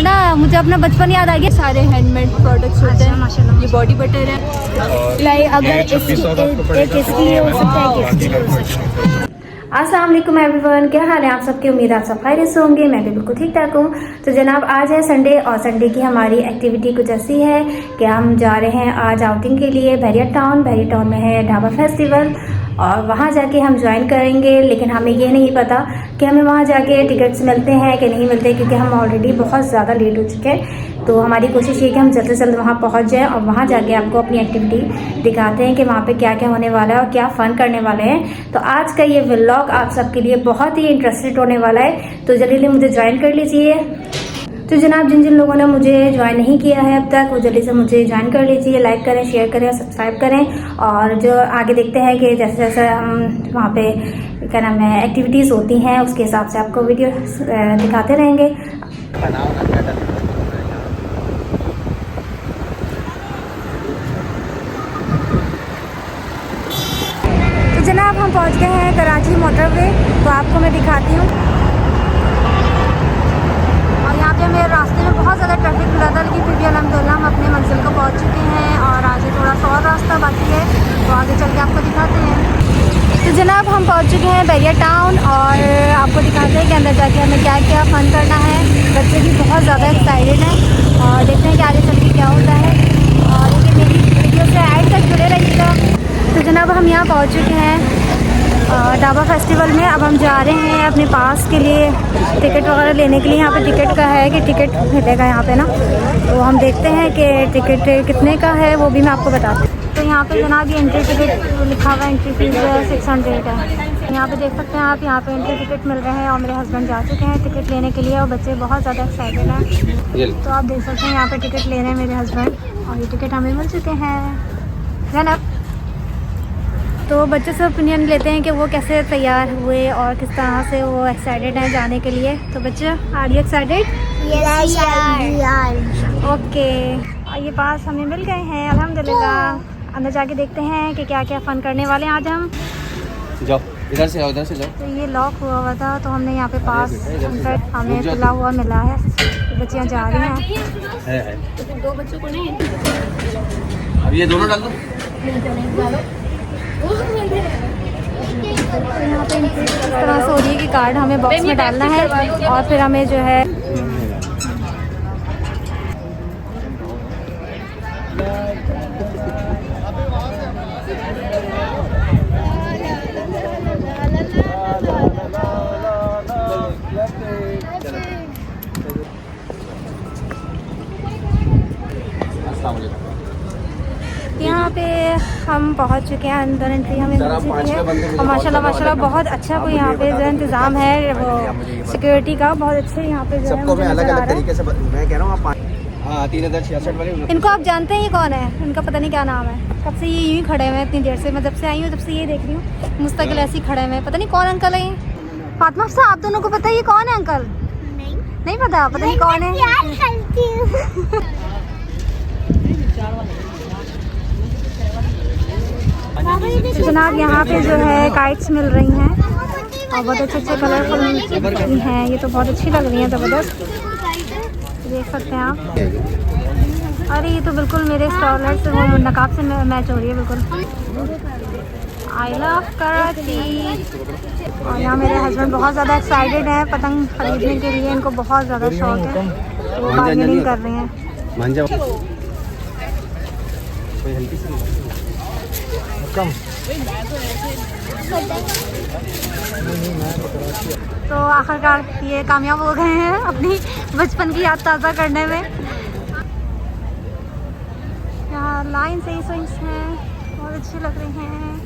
और ना मुझे अपना बचपन याद आ गया। सारे हैंडमेड प्रोडक्ट्स होते हैं माशाल्लाह। ये बॉडी बटर है, लाइक अगर एक इसके लिए हो सकता है, एक इसके लिए हो सकता है। अस्सलाम वालेकुम एवरीवन, क्या हाल है आप सबके। उम्मीद आप सब खैरियत से होंगे। मैं भी बिल्कुल ठीक ठाक हूँ। तो जनाब आज है संडे और संडे की हमारी एक्टिविटी कुछ ऐसी है कि हम जा रहे हैं आज आउटिंग के लिए बैरिया टाउन में है ढाबा फेस्टिवल और वहाँ जाके हम ज्वाइन करेंगे। लेकिन हमें ये नहीं पता कि हमें वहाँ जाके टिकट्स मिलते हैं कि नहीं मिलते, क्योंकि हम ऑलरेडी बहुत ज़्यादा लेट हो चुके हैं। तो हमारी कोशिश ये कि हम जल्द से जल्द वहाँ पहुँच जाएं और वहाँ जाके आपको अपनी एक्टिविटी दिखाते हैं कि वहाँ पे क्या क्या होने वाला है और क्या फ़न करने वाले हैं। तो आज का ये व्लॉग आप सबके लिए बहुत ही इंटरेस्टेड होने वाला है, तो जल्दी मुझे ज्वाइन कर लीजिए। तो जनाब जिन जिन लोगों ने मुझे ज्वाइन नहीं किया है अब तक, वो जल्दी से मुझे ज्वाइन कर लीजिए। लाइक करें, शेयर करें, सब्सक्राइब करें। और जो आगे देखते हैं कि जैसे जैसे हम वहाँ पे क्या नाम है एक्टिविटीज़ होती हैं, उसके हिसाब से आपको वीडियो दिखाते रहेंगे। तो जनाब हम पहुँच गए हैं कराची मोटरवे, तो आपको मैं दिखाती हूँ। यहाँ पे हमें रास्ते में बहुत ज़्यादा ट्रैफिक मिला था, लेकिन फिर भी अल्हम्दुलिल्लाह हम अपने मंजिल को पहुँच चुके हैं और आगे थोड़ा सा और रास्ता बाकी है, तो आगे चल के आपको दिखाते हैं। तो जनाब हम पहुँच चुके हैं बैरिया टाउन और आपको दिखाते हैं कि अंदर जाके हमें क्या क्या फ़न करना है। बच्चे भी बहुत ज़्यादा एक्साइटेड हैं और देखते हैं कि आगे चल के क्या होता है। और लेकिन मेरी वीडियो से ऐड तक जुड़े रहिएगा। तो जनाब हम यहाँ पहुँच चुके हैं ढाबा फेस्टिवल में। अब हम जा रहे हैं अपने पास के लिए टिकट वगैरह लेने के लिए। यहाँ पे टिकट का है कि टिकट मिलेगा यहाँ पे ना, तो हम देखते हैं कि टिकट कितने का है, वो भी मैं आपको बताती हूँ। तो यहाँ पे जनाब ये एंट्री टिकट लिखा हुआ है, एंट्री फीस 600 है। यहाँ पे देख सकते हैं आप, यहाँ पे एंट्री टिकट मिल रहे हैं और मेरे हस्बैंड जा चुके हैं टिकट लेने के लिए और बच्चे बहुत ज़्यादा एक्साइटेड हैं। तो आप देख सकते हैं यहाँ पे टिकट ले रहे हैं मेरे हस्बैंड और ये टिकट हमें मिल चुके हैं जनाब। तो बच्चे से ओपिनियन लेते हैं कि वो कैसे तैयार हुए और किस तरह से वो एक्साइटेड हैं जाने के लिए। तो बच्चे are you excited? Yes, okay. और ये पास हमें मिल गए हैं अल्हम्दुलिल्लाह। अंदर जाके देखते हैं कि क्या क्या फ़न करने वाले हैं आज हम। जाओ इधर से जाओ, इधर से जाओ। तो ये लॉक हुआ था, तो हमने यहाँ पे पास अंदर हमें खुला हुआ मिला है। तो बच्चियाँ जा रही हैं। है। दो बच्चों को नहीं। अब ये दोनों डाल दो। यहाँ पे इस तरह से हो रही है कि कार्ड हमें बॉक्स में डालना है और फिर हमें जो है यहाँ पे हम पहुँच चुके हैं। अंदर एंट्री हमें मिल चुकी है और माशाल्लाह बहुत अच्छा कोई यहाँ पे जो इंतज़ाम है वो सिक्योरिटी का, बहुत अच्छे यहाँ पे जो है मुझे नज़र आ रहा है। मैं कह रहा हूँ आप 3066 वाले। इनको आप जानते हैं ये कौन है? इनका पता नहीं क्या नाम है। कब से ये यूँ ही खड़े हुए हैं, इतनी देर से मैं जब से आई हूँ तब से ये देख रही हूँ मुस्तकिल ऐसे ही खड़े हुए हैं। पता नहीं कौन अंकल है ये। फातिमा साहब आप दोनों को पता है ये कौन है अंकल? नहीं पता, पता नहीं कौन है। जनाब यहाँ पे जो है काइट्स मिल रही हैं और बहुत अच्छे कलरफुल हैं। ये तो बहुत अच्छी लग रही हैं, ज़बरदस्त देख सकते हैं आप। अरे ये तो बिल्कुल मेरे स्टॉलर से वो नकाब से मैच हो रही है बिल्कुल। I love Karachi. और यहाँ मेरे हस्बैंड बहुत ज़्यादा एक्साइटेड हैं पतंग खरीदने के लिए, इनको बहुत ज़्यादा शौक है, तो वो बार्गेनिंग कर रहे हैं। तो आखिरकार ये कामयाब हो गए हैं अपनी बचपन की याद ताज़ा करने में। यहाँ लाइन से ही स्विंग्स हैं, बहुत अच्छी लग रही हैं।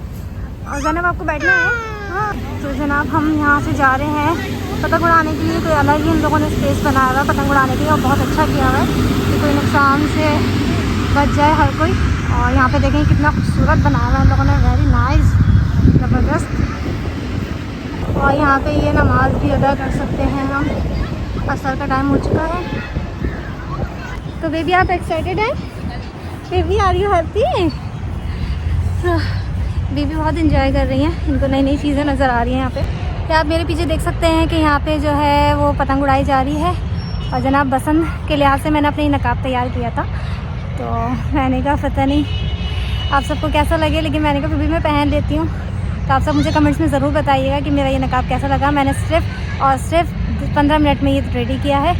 और जनाब आपको बैठना है? हाँ। तो जनाब हम यहाँ से जा रहे हैं पतंग उड़ाने के लिए। कोई अलग ही हम लोगों ने स्पेस बनाया हुआ पतंग उड़ाने के लिए और बहुत अच्छा किया हुआ है कि कोई नुकसान से बच जाए हर कोई। और यहाँ पे देखें कितना खूबसूरत बनाया हुआ है हम लोगों ने, वेरी नाइस, ज़बरदस्त। और यहाँ पे ये नमाज भी अदा कर सकते हैं हम, असर का टाइम हो चुका है। तो बेबी आप एक्साइटेड हैं? Baby are you happy? Baby बहुत इंजॉय कर रही हैं, इनको नई नई चीज़ें नज़र आ रही हैं यहाँ पे। क्या आप मेरे पीछे देख सकते हैं कि यहाँ पे जो है वो पतंग उड़ाई जा रही है और जनाब बसंत के लिहाज से मैंने अपनी नकाब तैयार किया था, तो मैंने कहा पता नहीं आप सबको कैसा लगे, लेकिन मैंने कहा फिर भी मैं पहन लेती हूँ। तो आप सब मुझे कमेंट्स में ज़रूर बताइएगा कि मेरा ये नकाब कैसा लगा। मैंने सिर्फ 15 मिनट में ये रेडी किया है,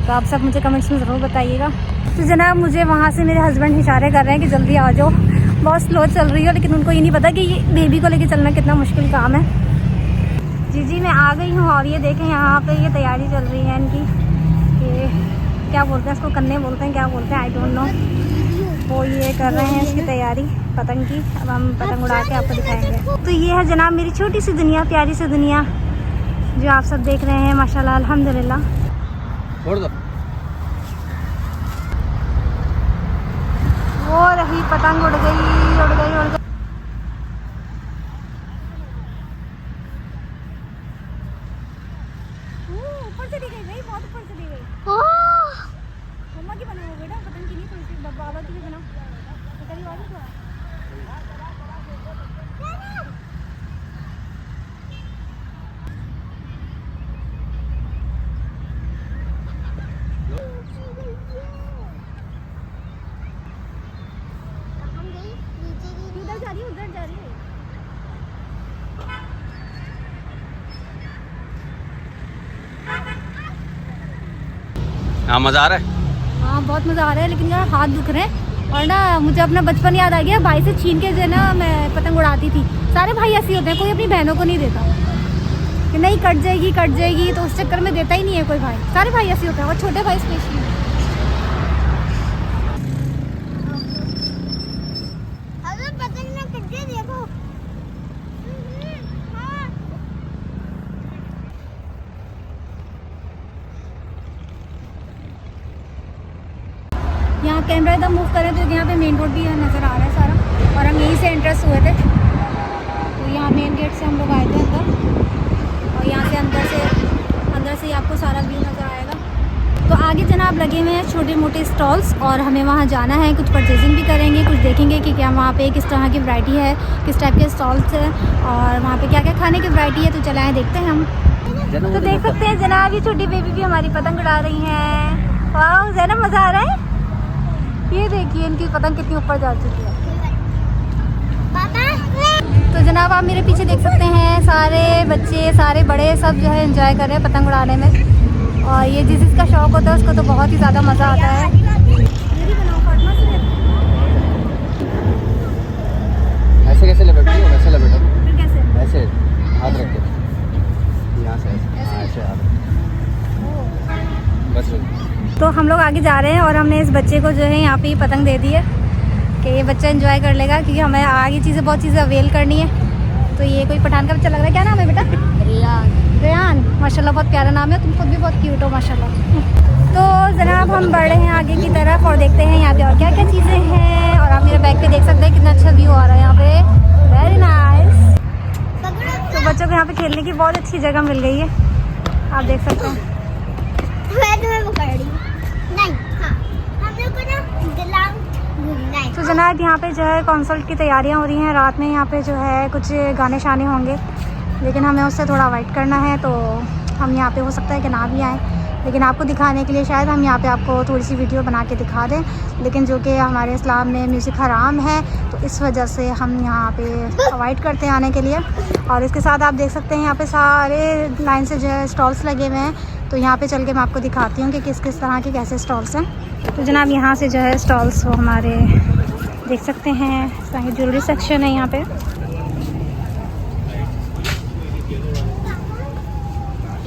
तो आप सब मुझे कमेंट्स में ज़रूर बताइएगा। तो जनाब मुझे वहाँ से मेरे हस्बैंड इशारे कर रहे हैं कि जल्दी आ जाओ, बहुत स्लो चल रही हो, लेकिन उनको ये नहीं पता कि ये बेबी को लेके चलना कितना मुश्किल काम है। जी मैं आ गई हूँ और ये देखें यहाँ पे ये तैयारी चल रही है इनकी, कि क्या बोलते हैं इसको, कन्ने बोलते हैं, क्या बोलते हैं आई डोंट नो। वो ये कर रहे हैं इसकी तैयारी पतंग की। अब हम पतंग उड़ा के आपको दिखाएंगे। तो ये है जनाब मेरी छोटी सी दुनिया, प्यारी सी दुनिया जो आप सब देख रहे हैं माशाल्लाह अल्हम्दुलिल्लाह। छोड़ दो। वो रही पतंग उड़ गई। ऊपर चली गई भाई, बहुत ऊपर चली गई। मम्मा की बनाओ बेटा, पतंग की नहीं, थोड़ी बाबा की भी बनाओ। करीब आ जाओ थोड़ा। उधर जा रही है। हाँ मज़ा आ रहा है। हाँ बहुत मज़ा आ रहा है, लेकिन यार हाथ दुख रहे हैं। और ना मुझे अपना बचपन याद आ गया, भाई से छीन के जो है ना मैं पतंग उड़ाती थी। सारे भाई ऐसे होते हैं, कोई अपनी बहनों को नहीं देता कि नहीं कट जाएगी, तो उस चक्कर में देता ही नहीं है कोई भाई। सारे भाई ऐसे होते हैं, और छोटे भाई स्पेशली। यहाँ कैमरा एकदम मूव करें तो यहाँ पे मेन रोड भी नज़र आ रहा है सारा, और हम यहीं से एंट्रेंस हुए थे। तो यहाँ मेन गेट से हम लोग आए थे अंदर, और यहाँ से अंदर से ही आपको सारा व्यू नज़र आएगा। तो आगे जनाब लगे हुए हैं छोटे मोटे स्टॉल्स, और हमें वहाँ जाना है, कुछ परचेजिंग भी करेंगे, कुछ देखेंगे कि क्या वहाँ पे किस तरह की वैरायटी है, किस टाइप के स्टॉल्स हैं, और वहाँ पे क्या क्या खाने की वैरायटी है। तो चलाएँ देखते हैं हम। तो देख सकते हैं जनाब ये छोटी बेबी भी हमारी पतंग उड़ा रही हैं। वाह ज़रा मज़ा आ रहा है। ये देखिए इनकी पतंग कितनी ऊपर जा चुकी है। तो जनाब आप मेरे पीछे देख सकते हैं सारे बच्चे, सारे बड़े सब जो है एंजॉय कर रहे हैं पतंग उड़ाने में। और ये जिसका शौक होता है उसको तो बहुत ही ज़्यादा मज़ा आता है। ऐसे कैसे लपेटो, वैसे लपेटो, कैसे ऐसे हाथ रख के यहाँ से ऐसे हाथ बस। तो हम लोग आगे जा रहे हैं, और हमने इस बच्चे को जो है यहाँ पे पतंग दे दी है कि ये बच्चा एंजॉय कर लेगा, क्योंकि हमें आगे बहुत चीज़ें अवेल करनी है। तो ये कोई पठान का बच्चा लग रहा है। क्या नाम है बेटा? रेयान। माशाल्लाह बहुत प्यारा नाम है, तुम खुद भी बहुत क्यूट हो माशाल्लाह। तो जनाब हम बढ़ रहे हैं आगे की तरफ और देखते हैं यहाँ पे और क्या क्या चीज़ें हैं। और आप मेरे बैग पे देख सकते हैं कितना अच्छा व्यू आ रहा है यहाँ पे, वेरी नाइस। तो बच्चों को यहाँ पे खेलने की बहुत अच्छी जगह मिल गई है, आप देख सकते हैं। तो जनाब यहाँ पे जो है कॉन्सर्ट की तैयारियाँ हो रही हैं। रात में यहाँ पे जो है कुछ गाने शाने होंगे, लेकिन हमें उससे थोड़ा अवॉइड करना है, तो हम यहाँ पे हो सकता है कि ना भी आएँ, लेकिन आपको दिखाने के लिए शायद हम यहाँ पे आपको थोड़ी सी वीडियो बना के दिखा दें। लेकिन जो कि हमारे इस्लाम में म्यूज़िक हराम है, तो इस वजह से हम यहाँ पे अवॉइड करते हैं आने के लिए। और इसके साथ आप देख सकते हैं यहाँ पे सारे लाइन से जो है स्टॉल्स लगे हुए हैं। तो यहाँ पे चल के मैं आपको दिखाती हूँ कि किस किस तरह के कैसे स्टॉल्स हैं। तो जनाब यहाँ से जो है स्टॉल्स वो हमारे देख सकते हैं, ज्वेलरी सेक्शन है यहाँ पे।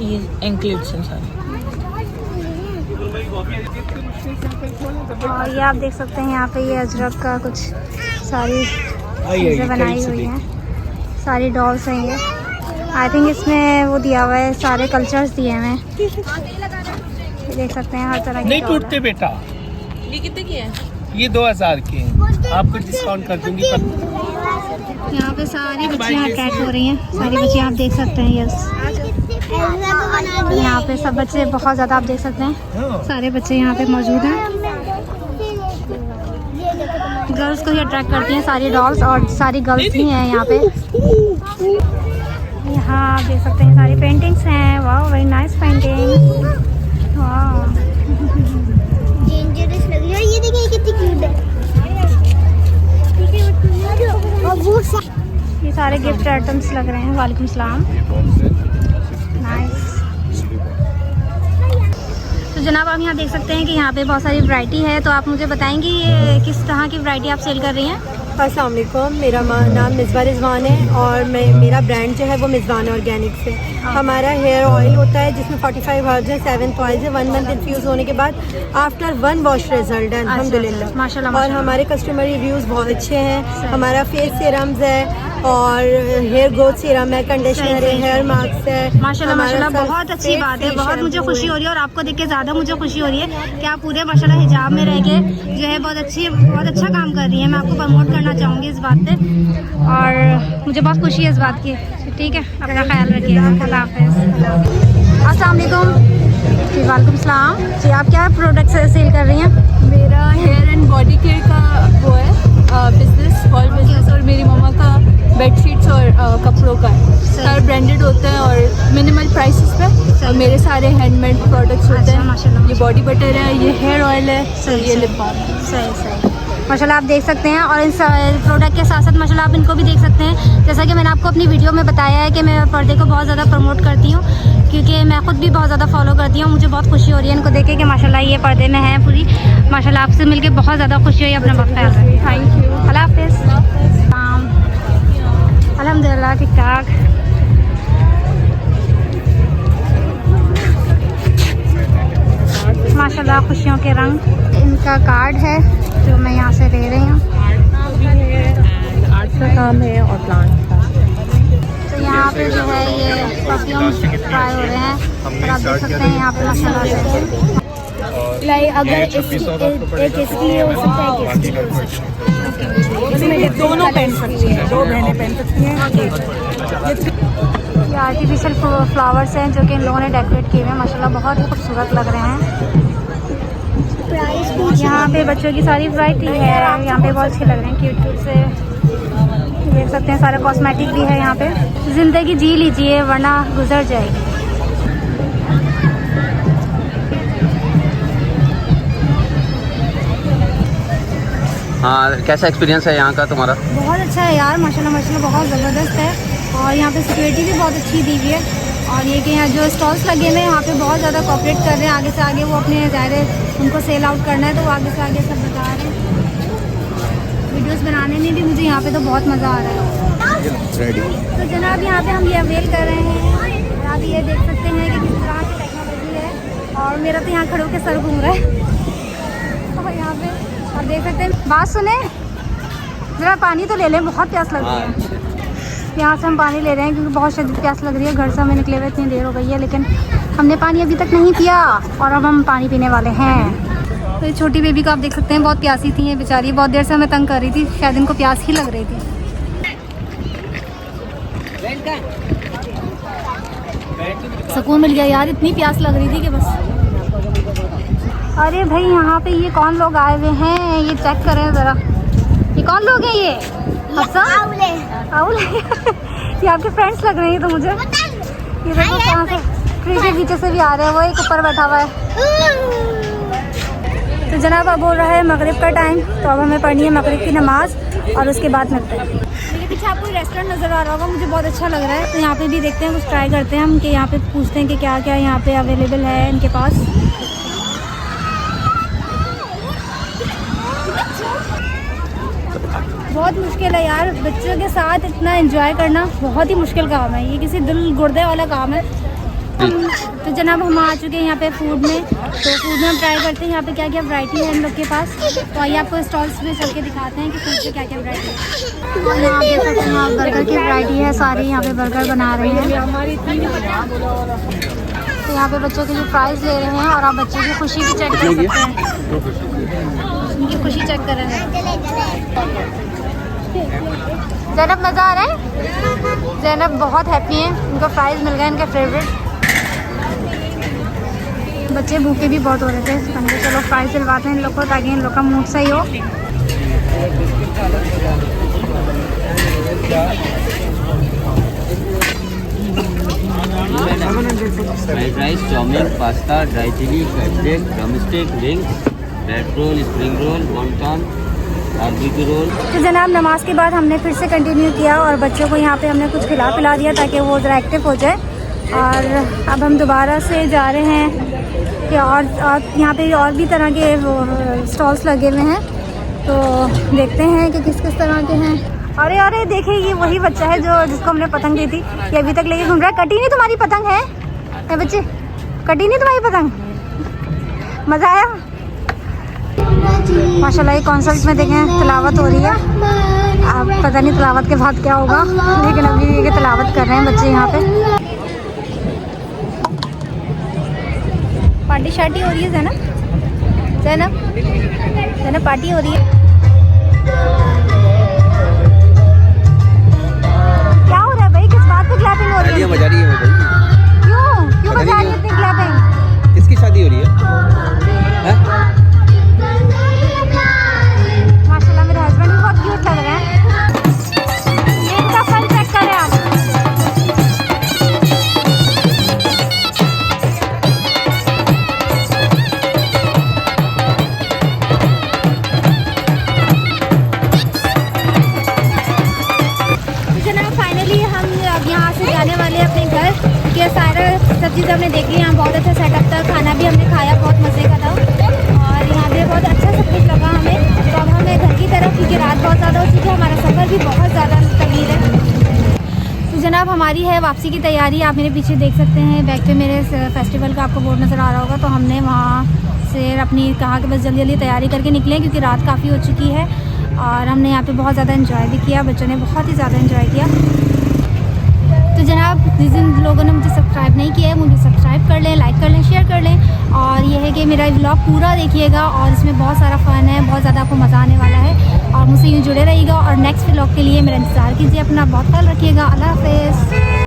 ये इंक्लूड्स हैं सारे। और ये आप देख सकते हैं यहाँ पे ये अजरक का कुछ सारी चीज़ें बनाई हुई हैं, सारी डॉल्स हैं ये। आई थिंक इसमें वो दिया हुआ है, सारे कल्चर्स दिए हुए हैं। ये देख सकते हैं हर तरह के नहीं टूटते बेटा। ये कितने की है? ये 2000 के हैं, आपको डिस्काउंट कर दूंगी। यहाँ पे सारी बच्चियाँ अट्रैक्ट हो रही हैं, सारी बच्चियाँ आप देख सकते हैं। यस यहाँ पे सब बच्चे बहुत ज़्यादा आप देख सकते हैं, सारे बच्चे यहाँ पे मौजूद हैं। गर्ल्स को ही अट्रैक्ट करती हैं सारी डॉल्स, और सारी गर्ल्स ही हैं यहाँ पे। यहाँ आप देख सकते हैं सारी पेंटिंग्स हैं। वाह वेरी नाइस पेंटिंग। वाह, डेंजरस लग रही है। ये देखिए कितनी क्यूट है। और वो ये सारे गिफ्ट आइटम्स लग रहे हैं। वालेकुम सलाम। नाइस। तो जनाब आप यहाँ देख सकते हैं कि यहाँ पे बहुत सारी वैरायटी है, तो आप मुझे बताएंगी ये किस तरह की वैरायटी आप सेल कर रही हैं? अस्सलाम वालेकुम, मेरा नाम मिसबा रिजवान है और मेरा ब्रांड जो है वो मिज़बान ऑर्गेनिक्स है। हमारा हेयर ऑयल होता है जिसमें 45 हर्ब्स है, 7 ऑयल्स है। 1 मंथ इन्फ्यूज़ होने के बाद आफ्टर 1 वॉश रिजल्ट है अल्हम्दुलिल्लाह। माशाल्लाह, और माशाल्लाह। हमारे कस्टमर रिव्यूज़ बहुत अच्छे हैं। हमारा फेस सीरम्स है और हेयर ग्रोथ सीरम है, कंडीशनर है, हेयर मास्क है। माशाल्लाह माशाल्लाह, बहुत अच्छी बात है। बहुत मुझे खुशी हो रही है और आपको देख के ज़्यादा मुझे खुशी हो रही है कि आप पूरे माशाल्लाह हिजाब में रह के जो है बहुत अच्छा काम कर रही है। मैं आपको प्रमोट करना चाहूँगी इस बात पे और मुझे बहुत खुशी है इस बात की। ठीक है, अपना ख्याल रखिएगा। अल्लाह हाफ़िज़। अस्सलाम वालेकुम। जी वालेकुम सलाम। जी आप क्या प्रोडक्ट सेल कर रही हैं? मेरा हेयर एंड बॉडी केयर का वो है बिजनेस, स्मॉल बिजनेस, और मेरी मम्मा का बेडशीट्स और कपड़ों का है। सारे ब्रांडेड होते हैं और मिनिमल प्राइसेस पे, और मेरे सारे हैंडमेड प्रोडक्ट्स होते हैं। माशाल्लाह। ये बॉडी बटर है, ये हेयर ऑयल है, सही, ये सही। लिप बाम है। सही माशाल्लाह, आप देख सकते हैं। और इन प्रोडक्ट के साथ साथ माशाल्लाह आप इनको भी देख सकते हैं। जैसा कि मैंने आपको अपनी वीडियो में बताया है कि मैं पर्दे को बहुत ज़्यादा प्रमोट करती हूँ, क्योंकि मैं ख़ुद भी बहुत ज़्यादा फॉलो करती हूँ। मुझे बहुत खुशी हो रही है इनको देख के कि माशाल्लाह ये पर्दे में है पूरी। माशाल्लाह आपसे मिलके बहुत ज़्यादा खुशी हुई। अपना बहुत ख्याल रखिए। Thank you. अल्लाह हाफ़िज़। अल्हम्दुलिल्लाह ठीक ठाक। माशाल्लाह खुशियों के रंग। इनका कार्ड है जो मैं यहाँ से ले रही हूँ। आर्ट का काम है और प्लांट का। तो यहाँ पे जो है ये परफ्यूम ट्राई हो रहे हैं और आप देख सकते हैं यहाँ पे माशाल्लाह से। लाइक अगर एक इसके लिए हो सकता है कि इसके दोनों पहन सकती हैं, 2 बहनें पहन सकती हैं। ये आर्टिफिशियल फ्लावर्स हैं जो कि इन लोगों ने डेकोरेट किए हुए हैं। माशाल्लाह बहुत ही खूबसूरत लग रहे हैं। प्राइस यहाँ पे बच्चों की सारी वैरायटी है। यहाँ पे बहुत अच्छे लग रहे हैं, क्यूट से देख सकते हैं। सारे कॉस्मेटिक भी है यहाँ पे। ज़िंदगी जी लीजिए वरना गुजर जाएगी। हाँ, कैसा एक्सपीरियंस है यहाँ का तुम्हारा? बहुत अच्छा है यार, माशाल्लाह माशाल्लाह बहुत ज़बरदस्त है। और यहाँ पे सिक्योरिटी भी बहुत अच्छी दी हुई है। और ये कि यहाँ जो स्टॉल्स लगे हुए हैं यहाँ पे बहुत ज़्यादा कोऑपरेट कर रहे हैं। आगे से आगे वो अपने ज़ाहिर उनको सेल आउट करना है, तो वो आगे से आगे सब बता रहे हैं। वीडियोस बनाने में भी मुझे यहाँ पे तो बहुत मज़ा आ रहा है। तो जनाब यहाँ पे हम ये अवेल कर रहे हैं और आप ये देख सकते हैं कि किस तरह की टेक्नोलॉजी है। और मेरा तो यहाँ खड़े होकर सर घूम रहा है। और यहाँ पे आप देख सकते हैं। बात सुने, ज़रा पानी तो ले लें, बहुत प्यास लग रही है। यहाँ से हम पानी ले रहे हैं क्योंकि बहुत शदीद प्यास लग रही है। घर से हमें निकले हुए इतनी देर हो गई है, लेकिन हमने पानी अभी तक नहीं पिया और अब हम पानी पीने वाले हैं। तो ये छोटी बेबी को आप देख सकते हैं, बहुत प्यासी थी ये बेचारी। बहुत देर से हमें तंग कर रही थी, शायद इनको प्यास ही लग रही थी। सुकून मिल गया यार, इतनी प्यास लग रही थी कि बस। अरे भाई यहाँ पे ये कौन लोग आए हुए हैं, ये चेक करें ज़रा। ये कौन लोग हैं? ये हफ्सा आउले ये आपके फ्रेंड्स लग रहे हैं तो मुझे। ये देखो कहाँ से ट्री के पीछे से भी आ रहे हैं। वो एक ऊपर बैठा हुआ है। तो जनाब अब हो रहा है मगरिब का टाइम, तो अब हमें पढ़नी है मगरिब की नमाज और उसके बाद मिलते हैं। मेरे पीछे आपको रेस्टोरेंट नज़र आ रहा होगा, मुझे बहुत अच्छा लग रहा है। तो यहाँ पे भी देखते हैं, कुछ ट्राई करते हैं हम कि यहाँ पे पूछते हैं कि क्या क्या यहाँ पे अवेलेबल है इनके पास। बहुत मुश्किल है यार, बच्चों के साथ इतना एंजॉय करना बहुत ही मुश्किल काम है। ये किसी दिल गुर्दे वाला काम है। तो जनाब हम आ चुके हैं यहाँ पे फूड में। तो फूड में हम ट्राई करते हैं यहाँ पे क्या क्या वैरायटी है इन लोग के पास। तो आइए आपको स्टॉल्स में चल के दिखाते हैं कि फूड पे क्या क्या वैरायटी है। और यहाँ पे देख सकते हैं आप, बर्गर की वैरायटी है सारी। यहाँ पे बर्गर बना रहे हैं। तो यहाँ पे बच्चों के लिए प्राइस ले रहे हैं और आप बच्चों की खुशी भी चेक कर सकते हैं। उनकी खुशी चेक कर रहे हैं। ज़ैनब मज़ा आ रहा है? ज़ैनब बहुत हैप्पी हैं, उनको प्राइज़ मिल गया इनका फेवरेट। बच्चे भूखे भी बहुत हो रहे थे, मैंने चलो प्राइज़ दिलवाते हैं इन लोग को ताकि इन लोग का मूड सही हो। Fried rice, chow mein, pasta, dry chilli, cutlet, drumstick, wings, bread roll, spring roll, wonton, barbecue roll. तो जनाब नमाज के बाद हमने फिर से कंटिन्यू किया और बच्चों को यहाँ पे हमने कुछ खिला पिला दिया ताकि वो ज़रा एक्टिव हो जाए। और अब हम दोबारा से जा रहे हैं कि और यहाँ पे और भी तरह के स्टॉल्स लगे हुए हैं, तो देखते हैं कि किस किस तरह के हैं। अरे अरे देखिए, ये वही बच्चा है जो जिसको हमने पतंग दी थी, ये अभी तक लेके घूम रहा है। कटी नहीं तुम्हारी पतंग है? ए बच्चे, कटी नहीं तुम्हारी पतंग? मज़ा आया? माशाल्लाह ये कॉन्सर्ट में देखें तिलावत हो रही है। अब पता नहीं तिलावत के बाद क्या होगा, लेकिन अभी ये तिलावत कर रहे हैं बच्चे यहाँ पे। पार्टी शार्टी हो रही है ज़ैनब? ज़ैनब पार्टी हो रही है। क्या हो रहा है भाई? किस बात पे क्लैपिंग हो रही है? बजा रही है भाई। क्यों बजा रही है इतनी क्लैपिंग? किसकी शादी हो रही है? माशाल्लाह मेरे हस्बैंड भी बहुत क्यूट लग रहे हैं। ये इनका फन चेक करें आप। यहाँ से जाने वाले हैं अपने घर, क्योंकि सारा सब चीज़ हमने देख ली। यहाँ बहुत अच्छा सेटअप था, खाना भी हमने खाया, बहुत मज़े का था और यहाँ पे बहुत अच्छा सब कुछ लगा हमें। तो अब हमें घर की तरफ, क्योंकि रात बहुत ज़्यादा हो चुकी है, हमारा सफ़र भी बहुत ज़्यादा तवील है। तो जनाब हमारी है वापसी की तैयारी। आप मेरे पीछे देख सकते हैं, बैक पे मेरे फेस्टिवल का आपको बोर्ड नज़र आ रहा होगा। तो हमने वहाँ से अपनी कहा कि बस जल्दी जल्दी तैयारी करके निकलें, क्योंकि रात काफ़ी हो चुकी है। और हमने यहाँ पर बहुत ज़्यादा इन्जॉय भी किया, बच्चों ने बहुत ही ज़्यादा इन्जॉय किया। तो जनाब जिन लोगों ने मुझे सब्सक्राइब नहीं किया है, मुझे सब्सक्राइब कर लें, लाइक कर लें, शेयर कर लें। और ये है कि मेरा व्लॉग पूरा देखिएगा और इसमें बहुत सारा फ़न है, बहुत ज़्यादा आपको मज़ा आने वाला है। और मुझसे यूँ जुड़े रहिएगा और नेक्स्ट व्लॉग के लिए मेरा इंतज़ार कीजिए। अपना बहुत ख्याल रखिएगा। अल्लाह हाफ़िज़।